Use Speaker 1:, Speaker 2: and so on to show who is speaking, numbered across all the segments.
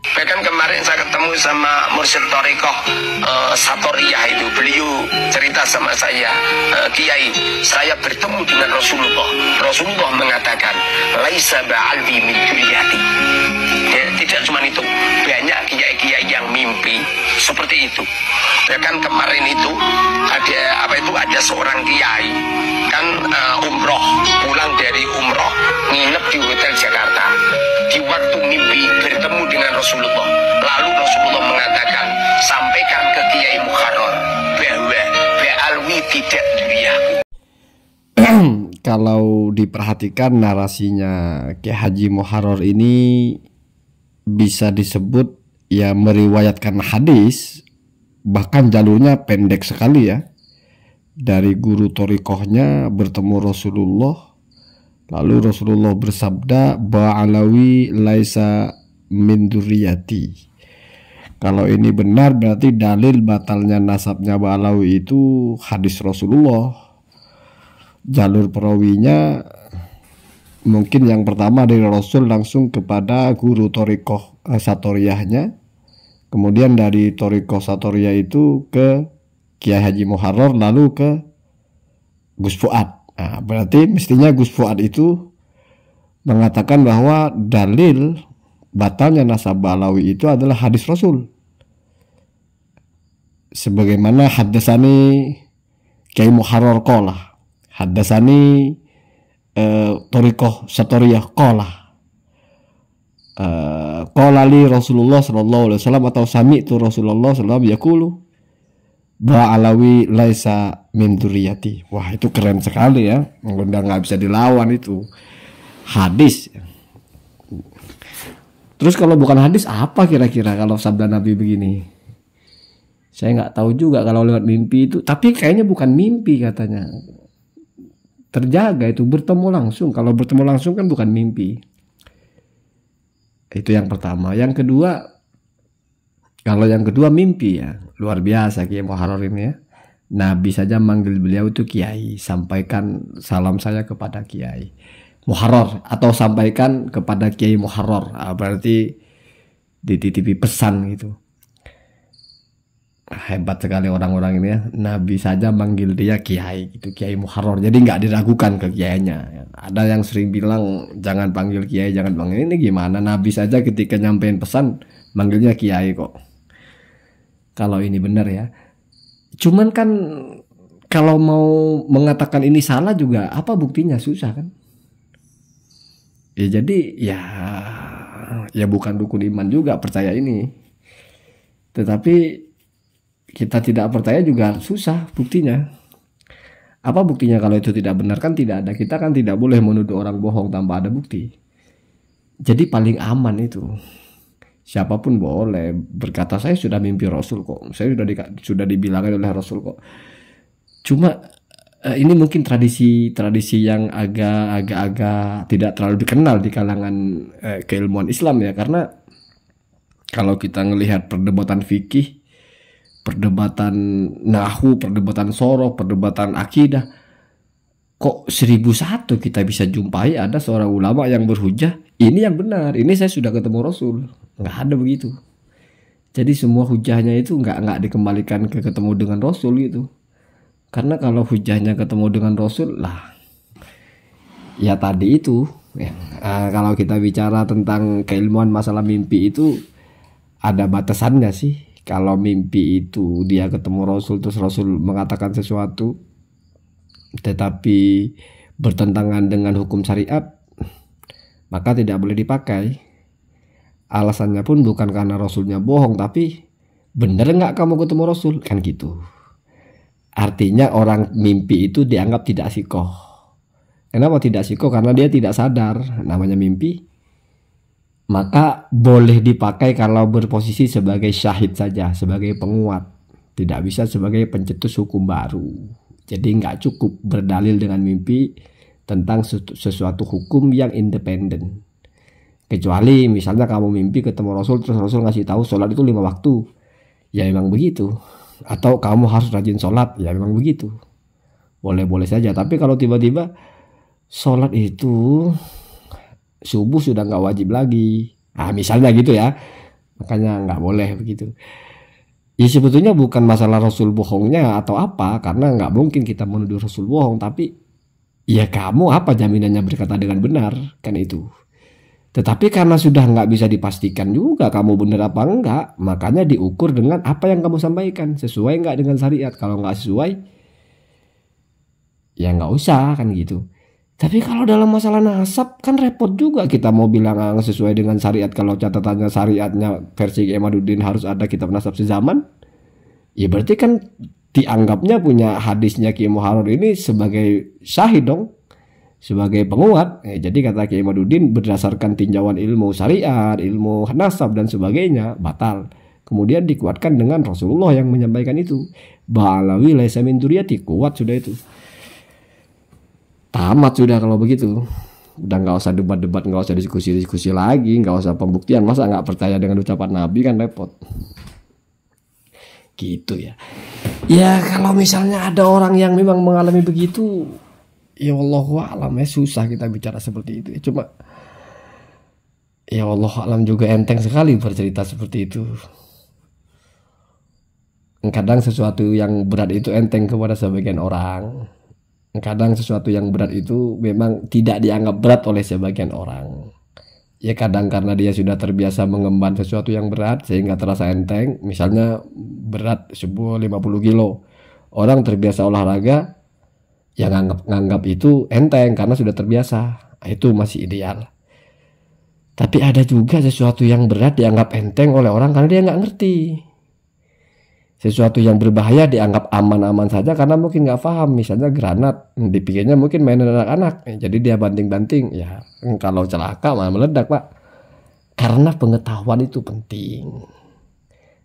Speaker 1: Bahkan kemarin saya ketemu sama Mursyid Thariqah Satoriyah itu, beliau cerita sama saya, Kiai, saya bertemu dengan Rasulullah. Rasulullah mengatakan, laisa ba'alwi min duryati. Ya, tidak cuma itu, banyak kiai-kiai yang mimpi seperti itu. Bahkan kemarin itu ada seorang kiai kan umroh, pulang dari umroh nginep di hotel Jakarta. Di waktu mimpi bertemu dengan Rasulullah, lalu Rasulullah mengatakan, sampaikan ke Kiai Muharrar bahwa ba'alwi tidak duriyaku.
Speaker 2: Kalau diperhatikan narasinya Kiai Haji Muharrar ini bisa disebut ya meriwayatkan hadis, bahkan jalurnya pendek sekali ya. Dari guru thariqahnya bertemu Rasulullah, lalu Rasulullah bersabda, ba'alawi laisa min dzurriyyati. Kalau ini benar berarti dalil batalnya nasabnya Ba'alawi itu hadis Rasulullah. Jalur perawinya mungkin yang pertama dari Rasul langsung kepada guru thariqah Satoriyahnya. Kemudian dari thariqah Satoriyah itu ke Kiai Haji Muharrar, lalu ke Gus Fuad. Nah, berarti mestinya Gus Fuad itu mengatakan bahwa dalil batalnya nasab Ba'alawi itu adalah hadis Rasul. Sebagaimana haddasani Kiai Muharrar qala, haddasani thariqah Satoriyah qala, qala li Rasulullah sallallahu alaihi wasallam, atau sami'tu Rasulullah sallallahu alaihi wasallam yaqulu Ba'alawi laisa min dzurriyyati. Wah, itu keren sekali ya. Udah nggak bisa dilawan itu. Hadis. Terus kalau bukan hadis apa kira-kira kalau sabda Nabi begini? Saya nggak tahu juga kalau lewat mimpi itu. Tapi kayaknya bukan mimpi katanya. Terjaga itu, bertemu langsung. Kalau bertemu langsung kan bukan mimpi. Itu yang pertama. Yang kedua, kalau yang kedua mimpi ya, luar biasa Kiai Muharrar ini ya. Nabi saja manggil beliau itu Kiai, sampaikan salam saya kepada Kiai Muharrar, atau sampaikan kepada Kiai Muharrar. Berarti dititipi pesan gitu. Hebat sekali orang-orang ini ya. Nabi saja manggil dia Kiai gitu, Kiai Muharrar. Jadi nggak diragukan ke kiainya. Ada yang sering bilang jangan panggil Kiai, jangan panggil ini, gimana? Nabi saja ketika nyampein pesan manggilnya Kiai kok. Kalau ini benar ya. Cuman kan kalau mau mengatakan ini salah juga apa buktinya, susah kan? Ya jadi ya bukan rukun iman juga percaya ini. Tetapi kita tidak percaya juga susah buktinya. Apa buktinya kalau itu tidak benar? Kan tidak ada. Kita kan tidak boleh menuduh orang bohong tanpa ada bukti. Jadi paling aman itu. Siapapun boleh berkata saya sudah mimpi Rasul kok, saya sudah dibilangin oleh Rasul kok. Cuma ini mungkin tradisi yang agak tidak terlalu dikenal di kalangan keilmuan Islam ya, karena kalau kita ngelihat perdebatan fikih, perdebatan nahwu, perdebatan soroh, perdebatan akidah, kok 1001 kita bisa jumpai ada seorang ulama yang berhujah, ini yang benar, ini saya sudah ketemu Rasul. Nggak ada begitu. Jadi semua hujahnya itu nggak dikembalikan ke ketemu dengan Rasul gitu. Karena kalau hujahnya ketemu dengan Rasul lah, ya tadi itu ya, kalau kita bicara tentang keilmuan masalah mimpi itu ada batasannya sih. Kalau mimpi itu dia ketemu Rasul terus Rasul mengatakan sesuatu tetapi bertentangan dengan hukum syariat, maka tidak boleh dipakai. Alasannya pun bukan karena Rasulnya bohong, tapi bener nggak kamu ketemu Rasul? Kan gitu. Artinya orang mimpi itu dianggap tidak sikoh. Kenapa tidak sikoh? Karena dia tidak sadar namanya mimpi. Maka boleh dipakai kalau berposisi sebagai syahid saja, sebagai penguat. Tidak bisa sebagai pencetus hukum baru. Jadi nggak cukup berdalil dengan mimpi tentang sesuatu hukum yang independen. Kecuali misalnya kamu mimpi ketemu Rasul terus Rasul ngasih tahu sholat itu 5 waktu, ya memang begitu. Atau kamu harus rajin sholat, ya memang begitu. Boleh-boleh saja. Tapi kalau tiba-tiba sholat itu subuh sudah nggak wajib lagi, nah misalnya gitu ya, Makanya nggak boleh begitu. Ya sebetulnya bukan masalah Rasul bohongnya atau apa, karena nggak mungkin kita menuduh Rasul bohong, tapi ya kamu apa jaminannya berkata dengan benar, kan itu. Tetapi karena sudah nggak bisa dipastikan juga kamu benar apa enggak, makanya diukur dengan apa yang kamu sampaikan, sesuai nggak dengan syariat. Kalau nggak sesuai, ya nggak usah kan gitu. Tapi kalau dalam masalah nasab kan repot juga, kita mau bilang sesuai dengan syariat kalau catatannya syariatnya versi Kiai Ahmaduddin harus ada kitab nasab sezaman. Ya berarti kan dianggapnya punya hadisnya Kiai Muharrar ini sebagai syahid dong, sebagai penguat. Jadi kata Kiai Ahmaduddin berdasarkan tinjauan ilmu syariat, ilmu nasab dan sebagainya batal. Kemudian dikuatkan dengan Rasulullah yang menyampaikan itu. Ba'alawi laisa min duriyati, kuat sudah itu. Tamat sudah kalau begitu. Udah nggak usah debat-debat, nggak usah diskusi-diskusi lagi, nggak usah pembuktian. Masa nggak percaya dengan ucapan Nabi, kan repot. Gitu ya. Ya kalau misalnya ada orang yang memang mengalami begitu, ya wallahu a'lam, ya susah kita bicara seperti itu. Cuma ya wallahu a'lam juga enteng sekali bercerita seperti itu. Kadang sesuatu yang berat itu enteng kepada sebagian orang. Kadang sesuatu yang berat itu memang tidak dianggap berat oleh sebagian orang. Ya kadang karena dia sudah terbiasa mengemban sesuatu yang berat sehingga terasa enteng. Misalnya berat sebuah 50 kilo. Orang terbiasa olahraga yang nganggap itu enteng karena sudah terbiasa. Itu masih ideal. Tapi ada juga sesuatu yang berat dianggap enteng oleh orang karena dia nggak ngerti. Sesuatu yang berbahaya dianggap aman-aman saja karena mungkin nggak paham. Misalnya granat, dipikirnya mungkin mainan anak-anak, jadi dia banting-banting. Ya kalau celaka malah meledak pak. Karena pengetahuan itu penting,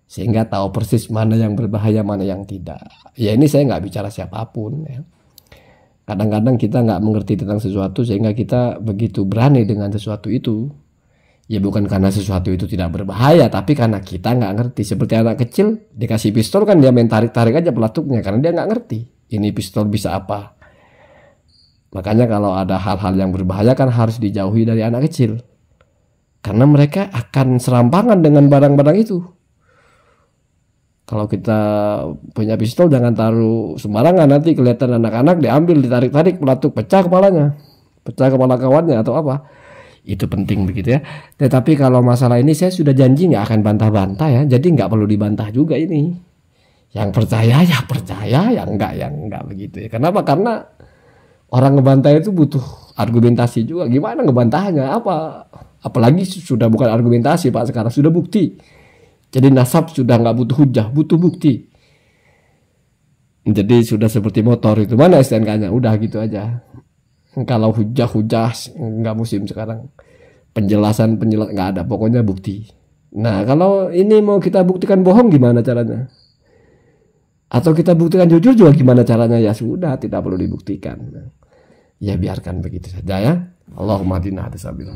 Speaker 2: sehingga tahu persis mana yang berbahaya, mana yang tidak. Ya ini saya nggak bicara siapapun. Ya. Kadang-kadang kita nggak mengerti tentang sesuatu sehingga kita begitu berani dengan sesuatu itu. Ya bukan karena sesuatu itu tidak berbahaya, tapi karena kita nggak ngerti. Seperti anak kecil dikasih pistol kan dia main tarik-tarik aja pelatuknya karena dia nggak ngerti ini pistol bisa apa. Makanya kalau ada hal-hal yang berbahaya kan harus dijauhi dari anak kecil, karena mereka akan serampangan dengan barang-barang itu. Kalau kita punya pistol jangan taruh sembarangan, nanti kelihatan anak-anak diambil, ditarik-tarik pelatuk, pecah kepalanya, pecah kepala kawannya atau apa. Itu penting begitu ya. Tetapi kalau masalah ini saya sudah janji nggak akan bantah-bantah ya. Jadi nggak perlu dibantah juga ini. Yang percaya ya percaya, yang enggak begitu ya. Kenapa? Karena orang ngebantah itu butuh argumentasi juga. Gimana ngebantahnya? Apalagi sudah bukan argumentasi pak, sekarang sudah bukti. Jadi nasab sudah nggak butuh hujah, butuh bukti. Jadi sudah seperti motor itu, mana STNK-nya? Udah gitu aja. Kalau hujah nggak musim sekarang, penjelasan nggak ada, pokoknya bukti. Nah kalau ini mau kita buktikan bohong gimana caranya? Atau kita buktikan jujur juga gimana caranya? Ya sudah, tidak perlu dibuktikan. Ya biarkan begitu saja ya. Allahumma hadina hadasabil.